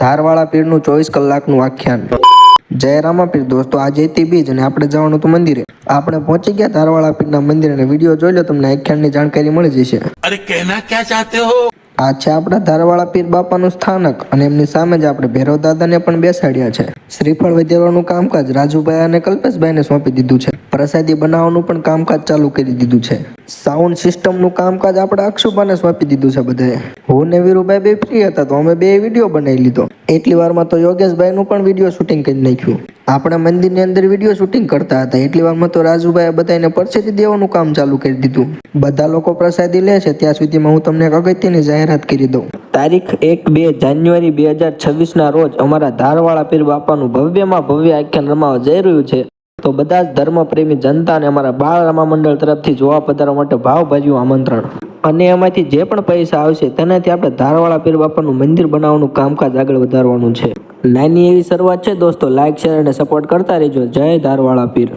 ધારવાળા પીરનું 24 કલાકનું આખ્યાન। જય રામાપીર દોસ્તો, આજે હતી બીજ અને આપણે જવાનું હતું મંદિરે। આપણે પહોંચી ગયા ધારવાળા પીરના મંદિર અને વિડીયો જોઈ લો, તમને આખ્યાનની જાણકારી મળી જશે। અરે કહેના ક્યાં ચાહતે હો? આ છે આપણા ધારવાળા પીર બાપાનું સ્થાનક અને એમની સામે જ આપણે ભૈરવ દાદાને પણ બેસાડ્યા છે। શ્રીફળ વધેરવાનું કામકાજ રાજુભાઈ અને કલ્પેશભાઈને સોંપી દીધું છે। પ્રસાદી બનાવવાનું પણ કામકાજ ચાલુ કરી દીધું છે। સાઉન્ડ સિસ્ટમનું કામકાજ આપણે અક્ષુભાને સોંપી દીધું છે બધાએ। હું ને વીરુભાઈ બે ફ્રી હતા તો અમે બે વિડીયો બનાવી લીધો। એટલી વારમાં તો યોગેશભાઈનું પણ વિડીયો શૂટિંગ કરી નાખ્યું। આપણે મંદિરની અંદર વિડીયો શૂટિંગ કરતા હતા એટલી વારમાં તો રાજુભાઈએ બધાને પરસેદી દેવાનું કામ ચાલુ કરી દીધું। બધા લોકો પ્રસાદી લે છે ત્યાં સુધીમાં હું તમને એક અગત્યની જાહેરાત કરી દઉં। તારીખ 1-2 જાન્યુઆરી 2026ના રોજ અમારા ધારવાળા પીર બાપાનું ભવ્યમાં ભવ્ય આખ્યાન રમાવા જઈ રહ્યું છે। તો બધા જ ધર્મપ્રેમી જનતાને અમારા બાળ રમા મંડળ તરફથી જોવા પધારવા માટે ભાવભર્યું આમંત્રણ। અને એમાંથી જે પણ પૈસા આવશે તેનાથી આપણે ધારવાળા પીર બાપાનું મંદિર બનાવવાનું કામકાજ આગળ વધારવાનું છે। નાની એવી શરૂઆત છે દોસ્તો, લાઈક શેર અને સપોર્ટ કરતા રહેજો। જય ધારવાળા પીર।